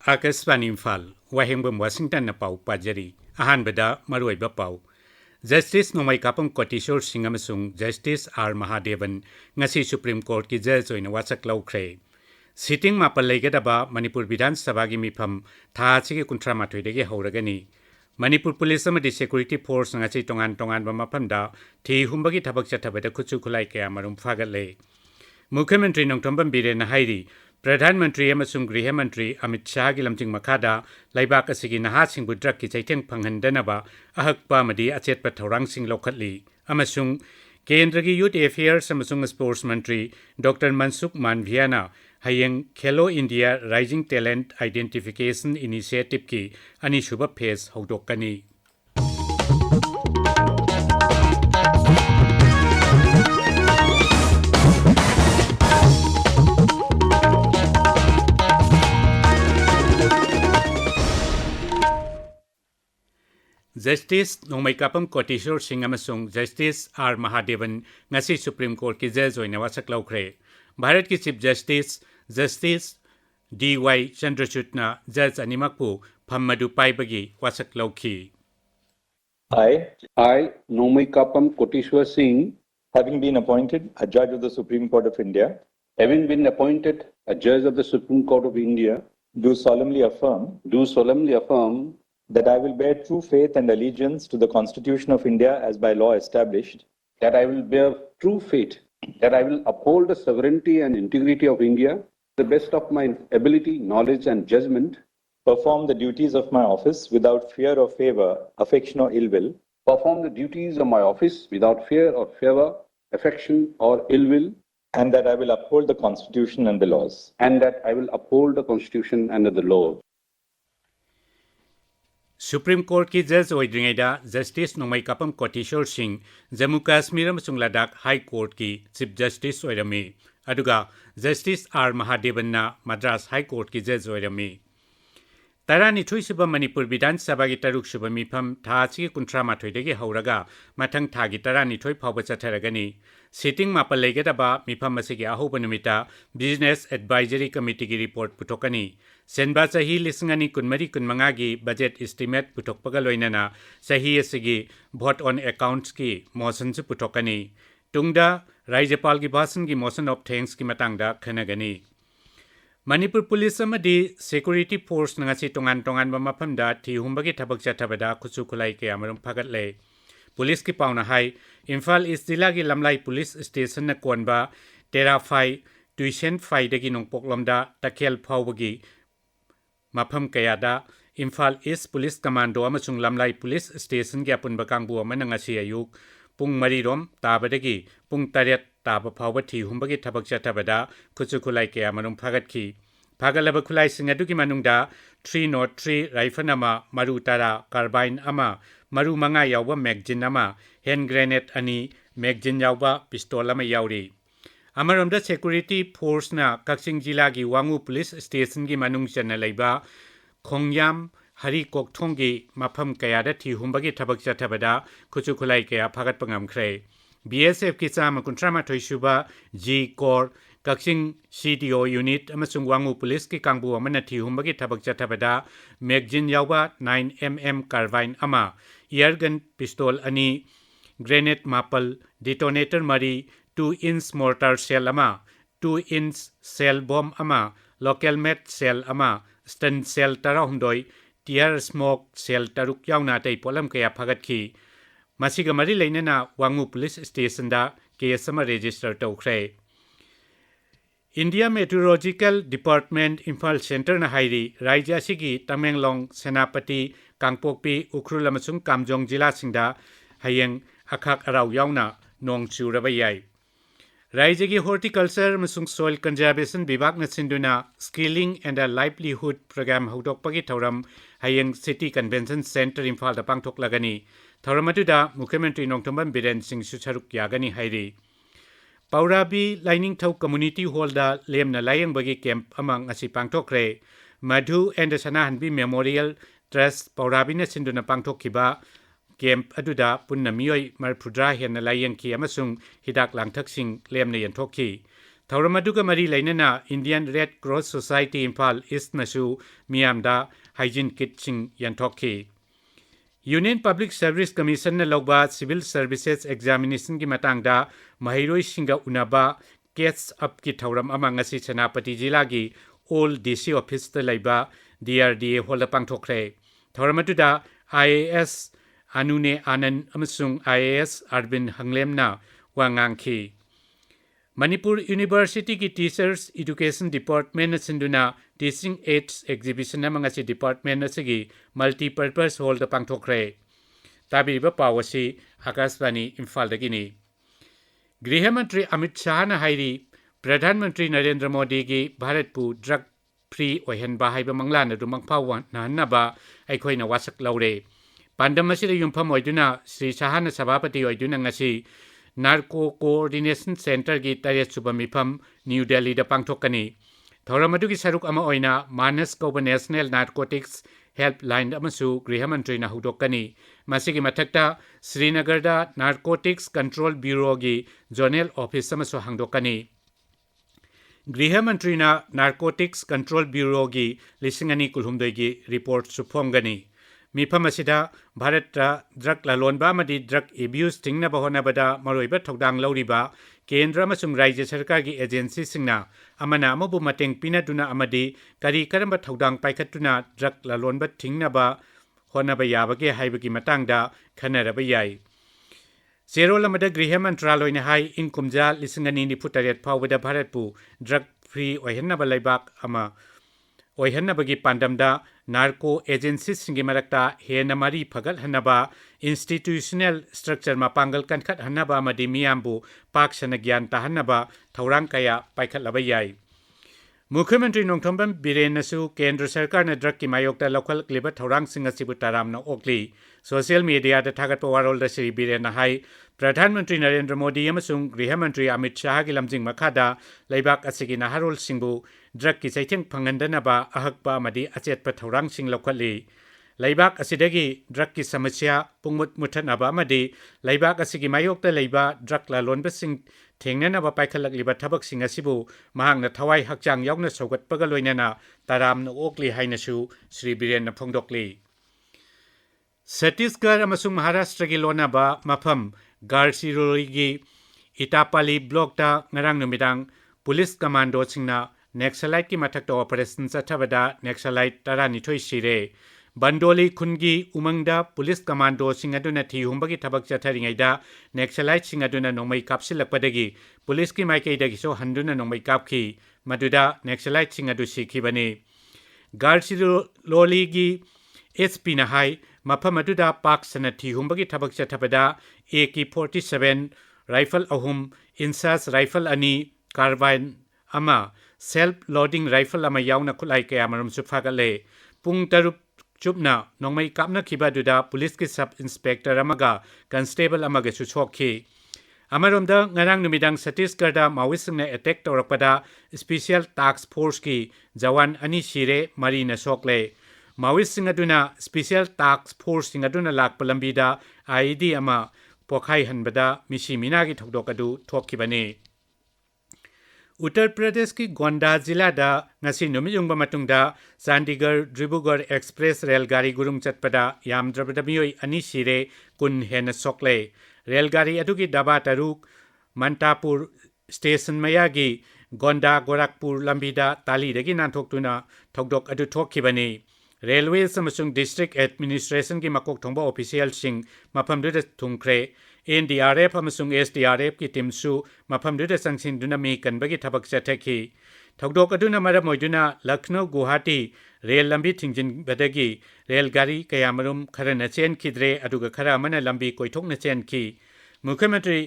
Akasvan Imphal, Wahengbam Washington na pau pajari, ahanbada maruiba pau. Justice Nomai Kapam Kotishore Singamasung, Justice R. Mahadevan, ngasi Supreme Court ki judge oina wasak laukre. Sitting mapalaigedaba Manipur Vidhan Sabagi mifam thachigi kuntra mathoidagi hauragani. Manipur Police amadi Security Force ngasi tongan mafamda thi humbagi thabak chathabada khuchu khulai kaya marum phagalle. Mukhyamantri Nongthombam Biren hairi Pradhanmantri amasung Griha Mantri Amit Shah gi lamjing makhada laibak asigi nahasingbu drug ki chaiteng phanghandanaba ahakpa amadi achetpa thaurangsing lokhatli amasung Kendragi Youth Affairs amasung Sports Mantri Dr. Mansukh Manviana hayeng Khelo India Rising Talent Identification Initiative ki ani shubha phase haudokkani. Justice Nomai Kapam Kotishore Singamasung Justice R. Mahadevan ngasi Supreme Court ki judge oina wasak laukre. Bharat ki Chief Justice D.Y. Chandrachudna Judge animakpu phammadu paibagi wasak laukhi. I, Nomai Kapam Kotishwar Singh, having been appointed a judge of the Supreme Court of India, having been appointed a judge of the Supreme Court of India, do solemnly affirm that I will bear true faith and allegiance to the Constitution of India as by law established, that I will bear true faith, that I will uphold the sovereignty and integrity of India to the best of my ability, knowledge and judgment, perform the duties of my office without fear or favor, affection or ill will, perform the duties of my office without fear or favor, affection or ill will, and that I will uphold the Constitution and the laws. Supreme Court ki judge oidringaida Justice Nomai Kapam Kotishore Singh Jammu Kashmir amasung Ladakh High Court ki Chief Justice oirami aduga Justice R. Mahadevan na Madras High Court ki judge oirami. Tarani Thuisiba Manipur Vidhan Sabha gi taruk suba mifam thachigi kuntra mathoidagi hauraga mathang thagi tarani thoi phawba chatharagani. Sitting mapalaigedaba mifam asigi ahoba numita Business Advisory Committee gi report putokani. Senba sahi lisingani kunmari kunmanga gi budget estimate putokpaga loinana sahi asigi vote on accounts ki motion se putokani. Tungda Rajyapal gi bhasan gi motion of thanks ki matangda khanagani. Manipur Police amadi Security Force ngasi tongan mafamda thi humbagi thabak chathabada khuchu khulai ke amarum phagatle. Police ki pauna hai Imphal East Jilla gi Lamlai Police Station na konba Tera Phai Tuition Phai dagi nongpoklomda takhel phawbagi mafam kayada Imphal East Police Commando amasung Lamlai Police Station gi apunba kangbu amana ngasi ayuk pung marirom tabadagi pung taret taba phawba thi humbagi thabak chathabada khuchu khulai ke amarum phagatki phagalaba khulai singadugi manungda 303 rifle ama maru tara carbine ama maru manga yawba magazine ama hand grenade ani magazine yawba pistol ama yawri amaromda Security Force na Kaksing Jilla gi Wangu Police Station gi manung chana leiba Khongyam Hari Kokthongi mafam kayada thi humbagi thabak chathabada khuchu khulai kaya phagat pangamkhre. BSF ki chama kuntrama thoisuba G Corps Kaksing CDO unit amasung Wangu Police ki kangbu amana thi humbagi thabak chathabada magazine yawba 9mm carbine ama airgun pistol ani grenade mapal detonator mari 2-inch mortar shell ama 2-inch shell bomb ama local made shell ama stun shell tarahumdoi tear smoke shell taruk yauna tei polam kaya phagatki masiga mari leinana Wangu Police Station da case ama register tawkhre. India Meteorological Department Imphal Center na hairi Rajya asigi Tamenglong Senapati Kangpokpi Ukhrul amasung Kamjong Jilla singda hayeng akhak arau yauna nong churaba yai. Rajya gi Horticulture amasung Soil Conservation Vibhag na sinduna Skilling and a Livelihood Program haudokpagi thauram hayeng City Convention Center Imphal da pangthok lagani. Thauramatuda Mukhyamantri Nongthombam Biren Singh Sucharuk yagani hairi. Paurabi Lining Thau Community Hall da lemna layang bagi camp amang asi pangthokre. Madhu and Sanahanbi Memorial Trust Paurabi na sinduna pangthokkiba camp aduda punna miyoi marphudra henna layang ki amasung hidak langthak sing lemna yanthokki. ꯊꯧꯔꯝ ꯑꯗꯨꯒ ꯃꯔꯤ ꯂꯩꯅꯅ Indian red cross society Imphal ꯏꯁꯅꯁꯨ ꯃꯤꯌꯥꯝꯗ hygiene ꯀꯤꯠꯁꯤꯡ ꯌꯦꯟꯊꯣꯛꯈꯤ union public service ꯀꯃꯤꯁꯟꯅ ꯂꯧꯕ ꯁꯤꯚꯤꯜ ꯁꯔꯚꯤꯁꯦꯁ ꯑꯦꯛꯖꯥꯃꯤꯅꯦꯁꯟꯒꯤ ꯃꯇꯥꯡꯗ ꯃꯍꯩꯔꯣꯏꯁꯤꯡꯒ ꯎꯅꯕ ꯀꯦꯆ ꯑꯞꯀꯤ ꯊꯧꯔꯝ ꯑꯃ ꯉꯁꯤ ꯁꯦꯅꯥꯄꯇꯤ ꯖꯤꯂꯥꯒꯤ ꯑꯣꯜ ꯗꯤ.ꯁꯤ. ꯑꯣꯐꯤꯁꯇ ꯂꯩꯕ DRDA ꯍꯣꯜꯗ ꯄꯥꯡꯊꯣꯛꯈ꯭ꯔꯦ ꯊꯧꯔꯝ ꯑꯗꯨꯗ IAS ꯑꯅꯨꯅꯦ ꯑꯥꯅꯟꯗ ꯑꯃꯁꯨꯡ IAS ꯑꯔꯕꯤꯟ ꯍꯪꯂꯦꯝꯅ ꯋꯥ ꯉꯥꯡꯈꯤ ꯃꯅꯤꯄꯨꯔ ꯌꯨꯅꯤꯚꯔꯁꯤꯇꯤꯒꯤ ꯇꯤꯆꯔꯁ ꯏꯗꯨꯀꯦꯁꯟ ꯗꯤꯄꯥꯔꯠꯃꯦꯟꯠꯅ ꯁꯤꯟꯗꯨꯅ ꯇꯤꯆꯤꯡ ꯑꯦꯗꯁ ꯑꯦꯛꯖꯤꯕꯤꯁꯟ ꯑꯃ ꯉꯁꯤ ꯗꯤꯄꯥꯔꯠꯃꯦꯟꯠ ꯑꯁꯤꯒꯤ ꯃꯜꯇꯤꯄꯔꯄꯁ ꯍꯣꯜꯗ ꯄꯥꯡꯊꯣꯛꯈ꯭ꯔꯦ ꯇꯥꯕꯤꯔꯤꯕ ꯄꯥꯎ ꯑꯁꯤ ꯑꯀꯥꯁꯕꯥꯅꯤ ꯏꯝꯐꯥꯜꯗꯒꯤꯅꯤ गृह मंत्री अमित शाह ने हाईरी प्रधानमंत्री नरेंद्र मोदी की भारत पु ड्रग फ्री ओहनबा हाइब मंगलान अदु मंगफाव नहनबा अखोइना वासक लौरे पांडम असिदा युमफम ओइदुना श्री शाह ने सभापति ओइदुना ngasi नार्को कोऑर्डिनेशन सेंटर की 8 सुब मिफम न्यू दिल्ली दा पांगथोकनी थौरम अदुगी सरुक अमा ओइना मानस कोब नेशनल नार्कोटिक्स हेल्पलाइन अमसु गृह मंत्री ना हुदोकनी मसिगी मथक्ता श्रीनगरदा नार्कोटिक्स कंट्रोल ब्यूरो की जोनल ऑफिस अमसु हांगदोकनी गृह मंत्री ना नार्कोटिक्स कंट्रोल ब्यूरो की लिसिंगनी कुलहुमदोई की रिपोर्ट सुफोंगनी मिफम असिदा भारत ड्रग लालोनबा मदी ड्रग एब्यूज थिंगनबा होनबदा मरोइबा थौदांग लौरिबा केंद्र अमसुंग राज्य सरकार की एजेंसी सिंगना अमना अमबु मतेंग पिनदुना अमदी करी करंबा थौदांग पाइखतुना ड्रग लालोनबा थिंगनबा होनबा याबगे हाइबगी मतंगदा खनरबा याई सेरोल अमदा गृह मंत्रालयना हाई इन कुमजा लिसिंगनी निफुतरेट फावबदा भारतपु ड्रग फ्री ओहनबा लैबाक अमा ओहनबगी पांडमदा नार्को एजेंसी सिंगी मरक्ता हेना मरी फगल हनबा इंस्टीट्यूशनल स्ट्रक्चर मा पांगल कनखत हनबा मदी मियामबु पाकसन ज्ञान ताहनबा थौरांग कया पाइखतलबा याई मुख्यमंत्री नोंथोंबम बिरेनसु केंद्र सरकार ने ड्रग की मायोक्ता लौखलक्लिबा थौरांग सिंग असिबु तारामना ओक्ली सोशल मीडिया दा थागतपा वारोल श्री बिरेन हाई प्रधानमंत्री नरेंद्र मोदी अमसुंग गृह मंत्री अमित शाह की लमजिंग मखादा लैबाक असिगी नाहारोल सिंगबु ड्रग की चैथिंग फंगंदनबा अहकपा मदी अचेतपा थौरांग सिंग लौखली लैबाक असिदगी ड्रग की समस्या पुंगमुत मुथनबा मदी लैबाक असिगी मायोक्ता लैबा ड्रग लालोनबसिंग थेंगनबा पाइखलक्लिबा थबकसिंग असिबु महांगना थवाई हकचांग यावना सौगतपगा लोइनना तारामना ओक्ली हाइनसु श्री बिरेन फोंगदोक्ली छत्तीसगढ़ अमसुंग महाराष्ट्र की लोनाबा मफम गारसिरोगी इटापाली ब्लॉकता ngarang numitang पुलिस कमांडो सिंगना नेक्सलाइट की मथक्ता ऑपरेशन चथबदा नेक्सलाइट 12 सिरे बंडोली खुनगी उमंगदा पुलिस कमांडो सिंग अदुना थिहुंबगी थबक चथरिङैदा नेक्सलाइट सिंग अदुना नोंमै कापसिलकपदगी पुलिस की माइकैदगिसो हंदुना नोंमै कापखी मदुदा नेक्सलाइट सिंग अदु सिखिबनी गारसिरोलीगी SP na hai मफम अदुदा पाक सन थिहुंबगी थबक चथबदा AK-47 राइफल अहुम इंसास राइफल अनि कार्बाइन अमा सेल्फ लोडिंग राइफल अमा यावना खुलाई कयामरम सुफागले पुंग तरुप चुपना नोंमै कापनखिबादुदा पुलिस की सब इंस्पेक्टर अमगा कांस्टेबल अमगा सुछोखी अमरोमदा ngarang numidang छत्तीसगढ़दा माओइस्टना अटैक तौरपदा स्पेशल टास्क फोर्स की जवान अनि सिरे मरी न सोकले माओइस्टसिंग अदुना स्पेशल टास्क फोर्ससिंग अदुना लाकप लंबीदा IED अमा पोखाई हनबदा मिसी मिनागी थौदोक अदु थोकखिबनी उत्तर प्रदेश की गोंडा जिला दा ngasi नुमियुंगबा मतुंगदा चंडीगढ़ डिब्रूगढ़ एक्सप्रेस रेलगाड़ी गुरुंग चटपदा यामद्रबदा मियोई अनि सिरे कुन हेन सोकले रेलगाड़ी अदुगी दबा तरुक मंटापुर स्टेशन मयागी गोंडा गोरखपुर लंबीदा तालीदगी नांथोक्तुना थौदोक अदु थोकखिबनी रेलवेज अमसुंग डिस्ट्रिक्ट एडमिनिस्ट्रेशन की मकोक थोंबा ऑफिशियल सिंग मफमदुदा थुंख्रे NDRF अमसुंग SDRF की टीमसु मफमदुदा संगसिंदुना मी कनबगी थबक चथखी थौदोक अदुना मरम ओइदुना लखनऊ गुवाहाटी रेल लंबी थिंजिनबदगी रेलगाड़ी कयामरुम खरना चेनखिद्रे अदुगा खरा अमना लंबी कोइथोकना चेनखी मुख्यमंत्री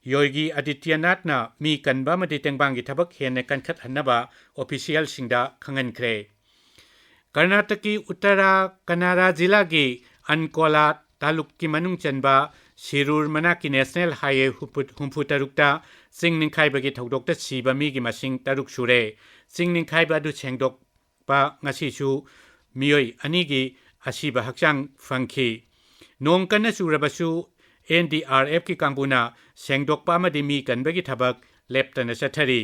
योगी आदित्यनाथना मी कनबा मदि तेंगबांगी थबक हेने कनखत हन्नबा ऑफिशियल सिंगदा खंगनख्रे कर्नाटक की उत्तरा कनारा जिला की अनकोला तालुक की मनुंग चनबा शिरूर मना की नेशनल हाईवे हुंफु तरुकता सिंग निखाइबगी थौदोकता सीबा मीगी मसिंग तरुक सुरे सिंग निखाइबा अदु छेंगदोकपा ngasisu मियोई अनिगी असीबा हकचांग फंखी नोंग कन्ना सुरबसु NDRF की कांगबुना छेंगदोकपा अमदि मी कनबगी थबक लेप्तना चथरी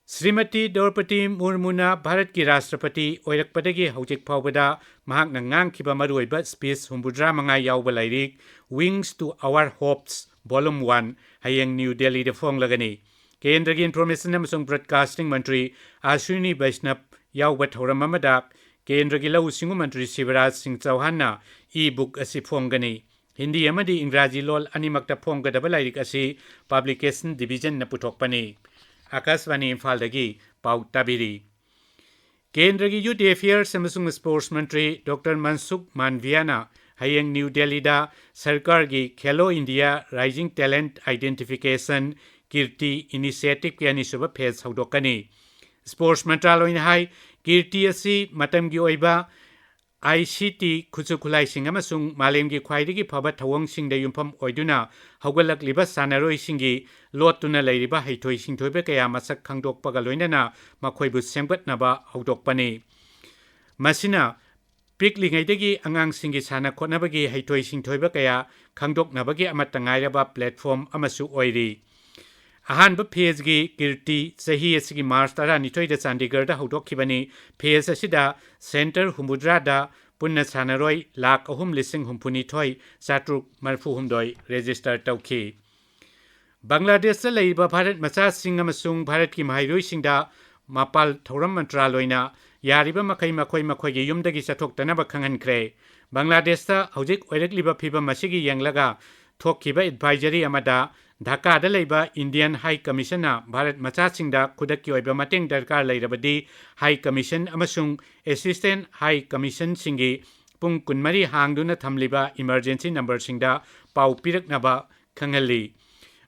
श्रीमती द्रौपदी मुर्मुना भारत की राष्ट्रपति ओइरकपदगी हौजिक फाउबदा महाकना ngang मरुइबा स्पीच 75 याउबा लाइरिक wings to our hopes volume 1 हयेंग न्यू दिल्ली दे फोंगलगनी केंद्र की इन्फॉर्मेशन अमसुंग ब्रॉडकास्टिंग मंत्री अश्विनी वैष्णव याउबा थौरम अमदा केंद्र की लौ सिंगु मंत्री शिवराज सिंह चौहान ई बुक असि फोंगनी हिंदी अमदी इंग्राजी लोल अनिमक्ता फोंगदबा लाइरिक असि पब्लिकेशन डिवीजन न पुथोकपनी आकाशवाणी इम्फाल पाउ ताबिरी केंद्र की यूथ अफेयर्स अमसुंग स्पोर्ट्स मंत्री डॉक्टर मनसुख मांडवियाना हयेंग न्यू दिल्ली सरकार की खेलो इंडिया राइजिंग टैलेंट आइडेंटिफिकेशन कीर्ति इनिशिएटिव की अनिसुब फेज हौदोकनी स्पोर्ट्स मंत्रालय हाई कीर्ति असि मतम की ओइबा ICT खुचु खुलाइसिंग अमसुंग मालेम की ख्वाइदगी फबा थवंगसिंग दे युमफम ओइदुना हौगलकलिबा सानारोइसिंगी लोटुना लैरिबा हैथोइ सिंथोइबे कया मसक खंगदोकपगा लोइनना मखोइबु सेमगतनाबा हौदोकपनी मसिना पिकलिङैदगी अंगांसिंगी साना खोटनाबगी हैथोइ सिंथोइबा कया खंगदोकनाबगी अमत्ता ngairaba प्लेटफॉर्म अमसु ओइरी अहानब फेज की कीर्ति सही असगी मार्च 12 चंडीगढ़ हौदोखिबनी फेज असिदा सेंटर हुमुद्रादा पुन्ना सानारोई लाख 3,62,730 रजिस्टर तौखी बांग्लादेश लैबा भारत मचा सिंह अमसुंग भारत की महाइरोइसिंगदा मापाल थौरम मंत्रालयना यारिबा मखै मखोइ मखोइगी युमदगी चथोक्तनबा खंगनख्रे बांग्लादेश हौजिक ओइरकलिबा फिबम मसिगी यंगलगा थोक्खिबा एडवाइजरी अमदा ढाका लेबा इंडियन हाई कमीशन भारत मचासिंगदा खुदकी ओइबा मतेंग दरकार लेरबदी हाई कमीशन अमसुंग असिस्टेंट हाई कमीशन सिंगी पुंग 12 हांगदुना थमलिबा इमरजेंसी नंबर सिंगदा पाउ पिरकनबा खंगली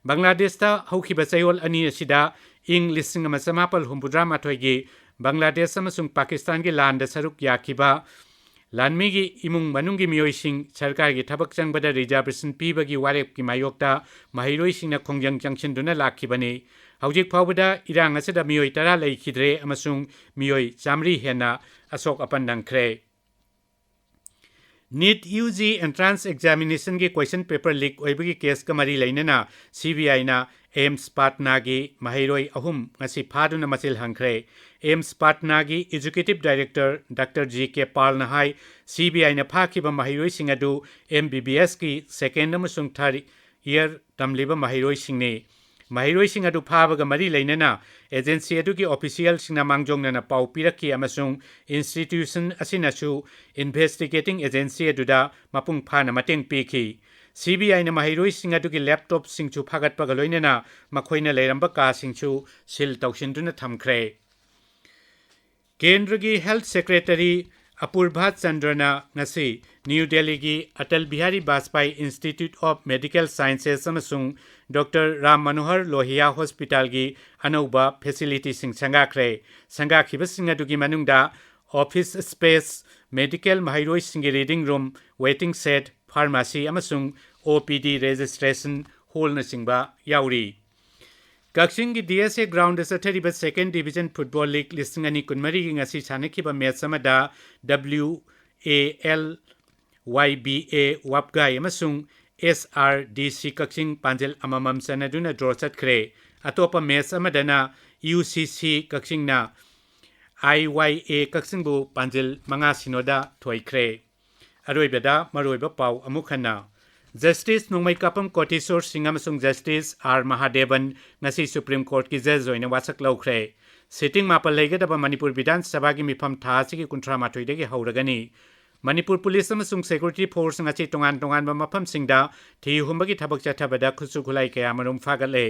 बांग्लादेश हौखिबा चयोल अनि असिदा इंग 1979 गी बांग्लादेश अमसुंग पाकिस्तान की लांड सरुक याखिबा लानमी की इमुंग मनुंग की मियोइसिंग सरकार की थबक चंगबदा रिजर्वेशन पीबगी वारेप की मायोक्ता महिरोइसिंग खोंजंग चंगसिंदुना लाखिबनी हौजिक फाउबदा इरांग असदा मियोइ 10 लैखिद्रे अमसुंग मियोइ चामरी हेना असोक अपन नंख्रे नीट यूजी एंट्रांस एग्जामिनेशन की क्वेश्चन पेपर लीक ओइबगी केस का मरी लैनना सीबीआई ना एम्स पाटना की महिरोई अहुम ngasi फादुना मसिल हंख्रे एम्स पाटना की एजुकेटिव डायरेक्टर डॉक्टर जी.के. पाल नहाई सीबीआई ना फाखिबा महिरोई सिंह अदु एमबीबीएस की सेकेंड अमसुंग थर्ड ईयर तमलिबा महिरोई सिंहने महिरोई सिंह अदु फाबगा मरी लैनना एजेंसी अदुगी ऑफिशियल सिंह मांगजोंगना पाउ पिरकी अमसुंग इंस्टीट्यूशन असिनासु इन्वेस्टिगेटिंग एजेंसी अदुदा मपुंग फाना मतेंग पीखी सीबीआई ना महिरोई सिंह अदुगी लैपटॉप सिंचु फागतपगा लोइनना मखोइना लेरंबा का सिंचु सिल तौसिंदुना थमख्रे केंद्र की हेल्थ सेक्रेटरी अपूर्भा चंद्रना ngasi न्यू दिल्ली की Atal Bihari Vajpayee institute of medical sciences अमसुंग डॉक्टर राम मनोहर लोहिया हॉस्पिटल की अनौबा फैसिलिटी सिंह संगाख्रे संगाखिबसिंग अदुगी मनुंगदा ऑफिस स्पेस मेडिकल महिरोई सिंह reading room waiting set pharmacy अमसुंग ओपीडी रजिस्ट्रेशन हॉल न सिंगबा याउरी कक्सिंग की डीएसए ग्राउंड चथरीब सेकेंड डिवीजन फुटबॉल लीग 2019 सानखिब मैच WALYBA वापगाई SRDC कक्सिंग पांजेल अममम चनदुना ड्रॉ चतख्रे अतोप मैच UCC कक्सिंग IYA कक्सिंगबु पांजेल 5-0 थोइख्रे अरोइबदा मरोइब पाउ अमुखना जस्टिस नोंमै कापम कोटेश्वर सिंह अमसुंग justice R Mahadevan ngasi supreme court की जज ओइना वासक लौख्रे सिटिंग मापल लेगदबा मणिपुर विधान सभा की मिफम थासिगी 38 दगी हौरगनी मणिपुर पुलिस अमसुंग सिक्योरिटी फोर्स ngasi तोंगान तोंगान मफम सिंगदा थि हुंबगी थबक चथबदा खुसु खुलाई कया मरुम फागले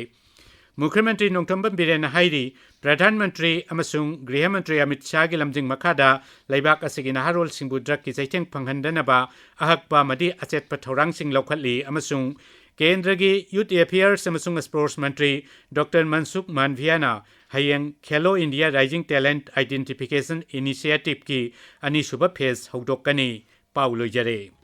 मुख्यमंत्री नोंथम्बम बिरेन हाइरी प्रधानमंत्री अमसुंग गृहमंत्री अमित शाह की लमजिंग मखादा लैबाक असगी नहारोल सिंबु ड्रग की चैथेंग फंगहंदनबा अहकपा मदी अचेतप थौरांग सिंह लौखली अमसुंग केंद्र की यूथ अफेयर्स अमसुंग स्पोर्ट्स मंत्री डॉक्टर मनसुख मांडवियाना हयेंग खेलो India rising talent identification initiative की अनिसुब फेज हौदोकनी पाउ लोइजरे।